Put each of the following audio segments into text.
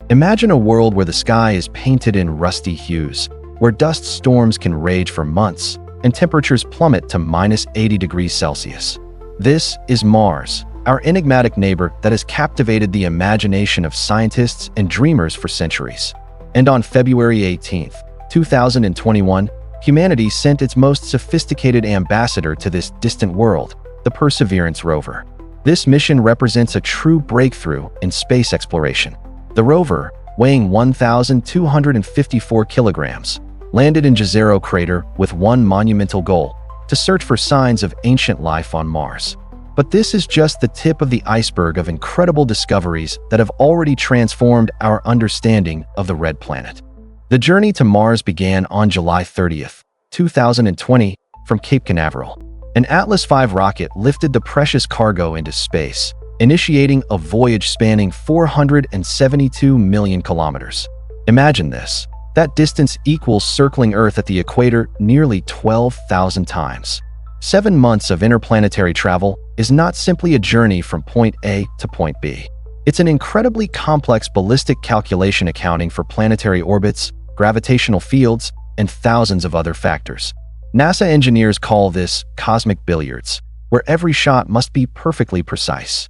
Imagine a world where the sky is painted in rusty hues, where dust storms can rage for months, and temperatures plummet to -80 degrees Celsius. This is Mars, our enigmatic neighbor that has captivated the imagination of scientists and dreamers for centuries. And on February 18, 2021, humanity sent its most sophisticated ambassador to this distant world, the Perseverance rover. This mission represents a true breakthrough in space exploration. The rover, weighing 1,254 kilograms, landed in Jezero crater with one monumental goal: to search for signs of ancient life on Mars. But this is just the tip of the iceberg of incredible discoveries that have already transformed our understanding of the red planet. The journey to Mars began on July 30th, 2020, from Cape Canaveral. An Atlas V rocket lifted the precious cargo into space, initiating a voyage spanning 472 million kilometers. Imagine this. That distance equals circling Earth at the equator nearly 12,000 times. 7 months of interplanetary travel is not simply a journey from point A to point B. It's an incredibly complex ballistic calculation accounting for planetary orbits, gravitational fields, and thousands of other factors. NASA engineers call this cosmic billiards, where every shot must be perfectly precise.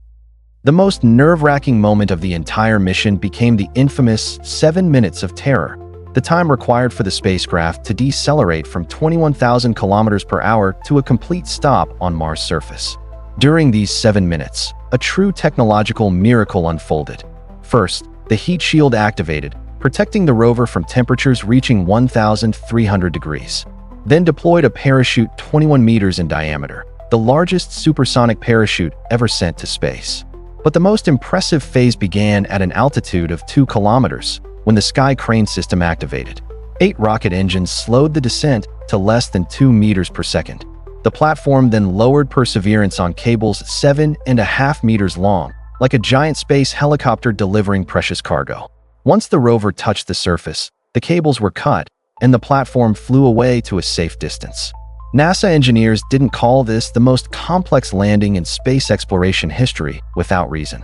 The most nerve-wracking moment of the entire mission became the infamous 7 minutes of terror, the time required for the spacecraft to decelerate from 21,000 kilometers per hour to a complete stop on Mars' surface. During these 7 minutes, a true technological miracle unfolded. First, the heat shield activated, protecting the rover from temperatures reaching 1,300 degrees. Then deployed a parachute 21 meters in diameter, the largest supersonic parachute ever sent to space. But the most impressive phase began at an altitude of 2 kilometers, when the sky crane system activated. 8 rocket engines slowed the descent to less than 2 meters per second. The platform then lowered Perseverance on cables 7.5 meters long, like a giant space helicopter delivering precious cargo. Once the rover touched the surface, the cables were cut, and the platform flew away to a safe distance. NASA engineers didn't call this the most complex landing in space exploration history without reason.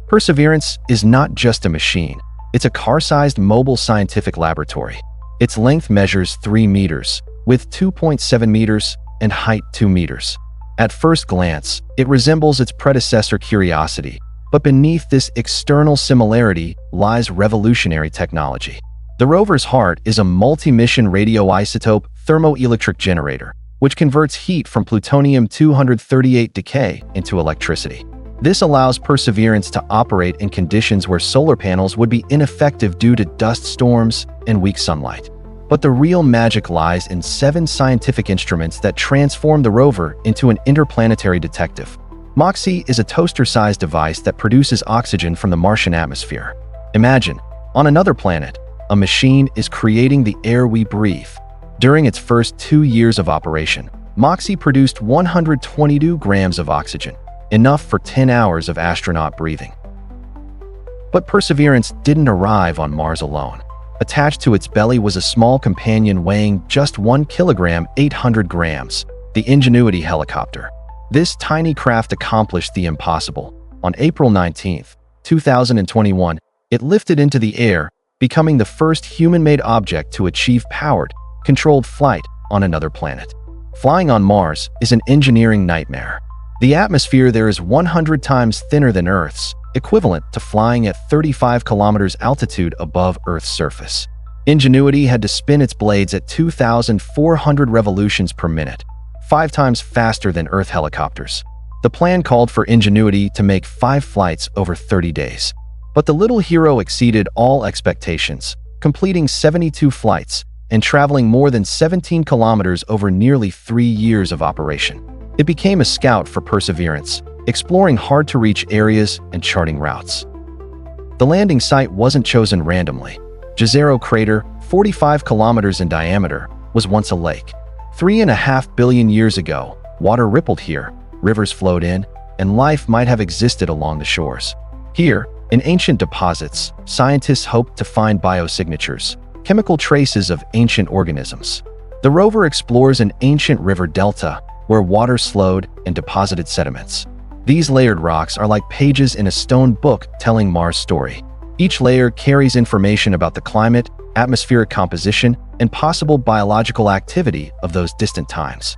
Perseverance is not just a machine. It's a car-sized mobile scientific laboratory. Its length measures 3 meters, width 2.7 meters, and height 2 meters. At first glance, it resembles its predecessor Curiosity, but beneath this external similarity lies revolutionary technology. The rover's heart is a multi-mission radioisotope thermoelectric generator, which converts heat from plutonium-238 decay into electricity. This allows Perseverance to operate in conditions where solar panels would be ineffective due to dust storms and weak sunlight. But the real magic lies in 7 scientific instruments that transform the rover into an interplanetary detective. MOXIE is a toaster-sized device that produces oxygen from the Martian atmosphere. Imagine, on another planet, a machine is creating the air we breathe. During its first 2 years of operation, MOXIE produced 122 grams of oxygen, enough for 10 hours of astronaut breathing. But Perseverance didn't arrive on Mars alone. Attached to its belly was a small companion weighing just 1 kilogram, 800 grams, the Ingenuity helicopter. This tiny craft accomplished the impossible. On April 19, 2021, it lifted into the air, becoming the first human-made object to achieve powered, controlled flight on another planet. Flying on Mars is an engineering nightmare. The atmosphere there is 100 times thinner than Earth's, equivalent to flying at 35 kilometers altitude above Earth's surface. Ingenuity had to spin its blades at 2,400 revolutions per minute, 5 times faster than Earth helicopters. The plan called for Ingenuity to make 5 flights over 30 days. But the little hero exceeded all expectations, completing 72 flights and traveling more than 17 kilometers over nearly 3 years of operation. It became a scout for Perseverance, exploring hard-to-reach areas and charting routes. The landing site wasn't chosen randomly. Jezero crater, 45 kilometers in diameter, was once a lake. 3.5 billion years ago, water rippled here, rivers flowed in, and life might have existed along the shores. Here, in ancient deposits, scientists hoped to find biosignatures, chemical traces of ancient organisms. The rover explores an ancient river delta, where water slowed and deposited sediments. These layered rocks are like pages in a stone book telling Mars' story. Each layer carries information about the climate, atmospheric composition, and possible biological activity of those distant times.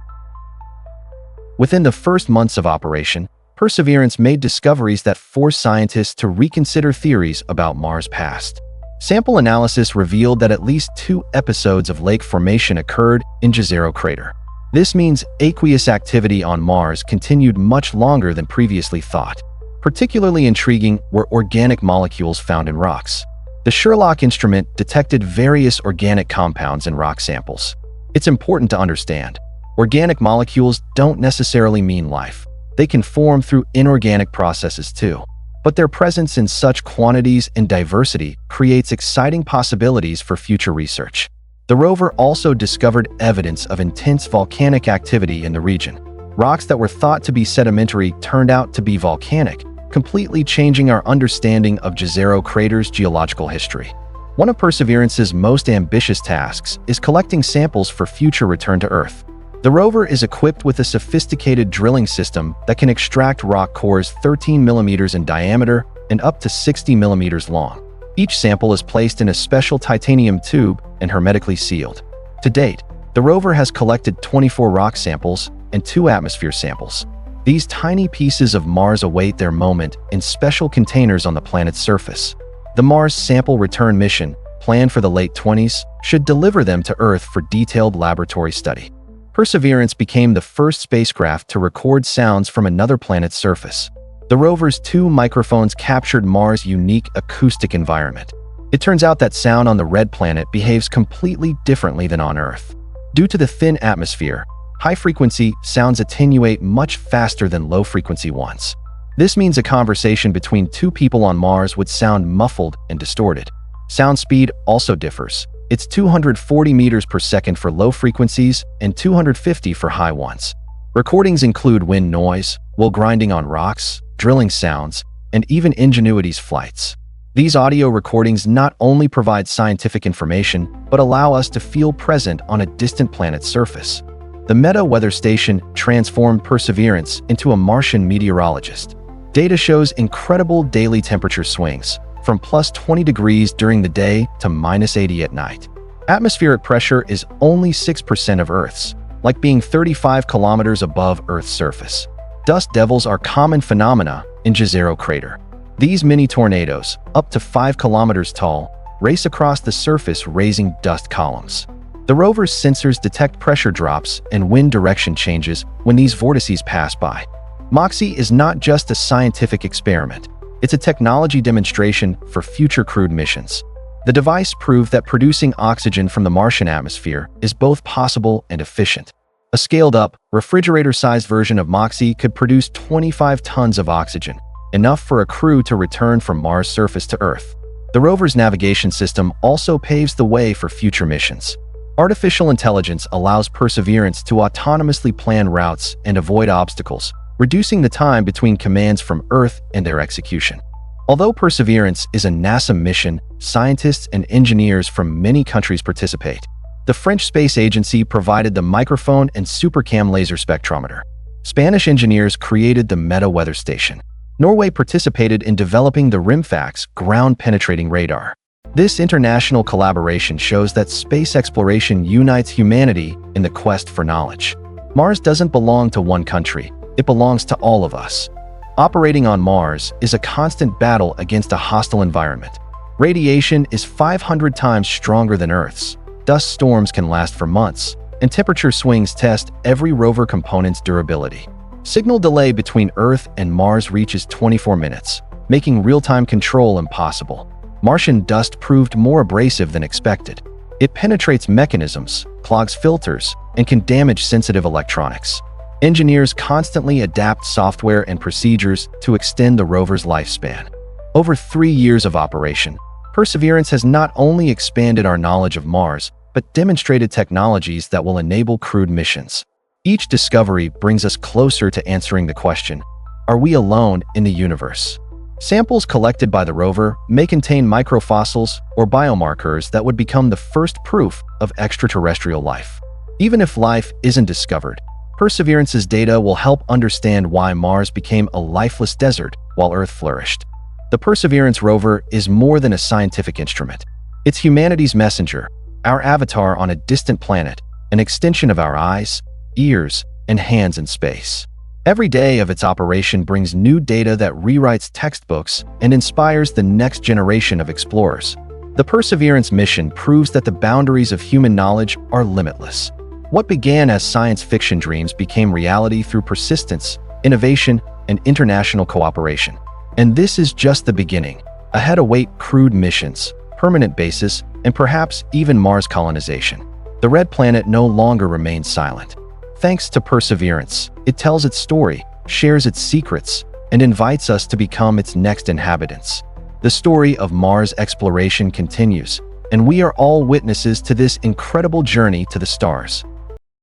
Within the first months of operation, Perseverance made discoveries that forced scientists to reconsider theories about Mars' past. Sample analysis revealed that at least 2 episodes of lake formation occurred in Jezero crater. This means aqueous activity on Mars continued much longer than previously thought. Particularly intriguing were organic molecules found in rocks. The Sherlock instrument detected various organic compounds in rock samples. It's important to understand, organic molecules don't necessarily mean life. They can form through inorganic processes too. But their presence in such quantities and diversity creates exciting possibilities for future research. The rover also discovered evidence of intense volcanic activity in the region. Rocks that were thought to be sedimentary turned out to be volcanic, completely changing our understanding of Jezero crater's geological history. One of Perseverance's most ambitious tasks is collecting samples for future return to Earth. The rover is equipped with a sophisticated drilling system that can extract rock cores 13 millimeters in diameter and up to 60 millimeters long. Each sample is placed in a special titanium tube and hermetically sealed. To date, the rover has collected 24 rock samples and 2 atmosphere samples. These tiny pieces of Mars await their moment in special containers on the planet's surface. The Mars Sample Return mission, planned for the late 20s, should deliver them to Earth for detailed laboratory study. Perseverance became the first spacecraft to record sounds from another planet's surface. The rover's 2 microphones captured Mars' unique acoustic environment. It turns out that sound on the red planet behaves completely differently than on Earth. Due to the thin atmosphere, high-frequency sounds attenuate much faster than low-frequency ones. This means a conversation between 2 people on Mars would sound muffled and distorted. Sound speed also differs. It's 240 meters per second for low frequencies and 250 for high ones. Recordings include wind noise, wool grinding on rocks, drilling sounds, and even Ingenuity's flights. These audio recordings not only provide scientific information, but allow us to feel present on a distant planet's surface. The Meta weather station transformed Perseverance into a Martian meteorologist. Data shows incredible daily temperature swings, from plus 20 degrees during the day to minus 80 at night. Atmospheric pressure is only 6% of Earth's, like being 35 kilometers above Earth's surface. Dust devils are common phenomena in Jezero crater. These mini tornadoes, up to 5 kilometers tall, race across the surface, raising dust columns. The rover's sensors detect pressure drops and wind direction changes when these vortices pass by. MOXIE is not just a scientific experiment. It's a technology demonstration for future crewed missions. The device proved that producing oxygen from the Martian atmosphere is both possible and efficient. A scaled-up, refrigerator-sized version of MOXIE could produce 25 tons of oxygen, enough for a crew to return from Mars' surface to Earth. The rover's navigation system also paves the way for future missions. Artificial intelligence allows Perseverance to autonomously plan routes and avoid obstacles, reducing the time between commands from Earth and their execution. Although Perseverance is a NASA mission, scientists and engineers from many countries participate. The French Space Agency provided the microphone and supercam laser spectrometer. Spanish engineers created the Meta weather station. Norway participated in developing the RIMFAX ground-penetrating radar. This international collaboration shows that space exploration unites humanity in the quest for knowledge. Mars doesn't belong to one country. It belongs to all of us. Operating on Mars is a constant battle against a hostile environment. Radiation is 500 times stronger than Earth's. Dust storms can last for months, and temperature swings test every rover component's durability. Signal delay between Earth and Mars reaches 24 minutes, making real-time control impossible. Martian dust proved more abrasive than expected. It penetrates mechanisms, clogs filters, and can damage sensitive electronics. Engineers constantly adapt software and procedures to extend the rover's lifespan. Over 3 years of operation, Perseverance has not only expanded our knowledge of Mars, but demonstrated technologies that will enable crewed missions. Each discovery brings us closer to answering the question, are we alone in the universe? Samples collected by the rover may contain microfossils or biomarkers that would become the first proof of extraterrestrial life. Even if life isn't discovered, Perseverance's data will help understand why Mars became a lifeless desert while Earth flourished. The Perseverance rover is more than a scientific instrument. It's humanity's messenger, our avatar on a distant planet, an extension of our eyes, ears, and hands in space. Every day of its operation brings new data that rewrites textbooks and inspires the next generation of explorers. The Perseverance mission proves that the boundaries of human knowledge are limitless. What began as science fiction dreams became reality through persistence, innovation, and international cooperation. And this is just the beginning. Ahead await crewed missions, permanent bases, and perhaps even Mars colonization. The Red Planet no longer remains silent. Thanks to Perseverance, it tells its story, shares its secrets, and invites us to become its next inhabitants. The story of Mars exploration continues, and we are all witnesses to this incredible journey to the stars.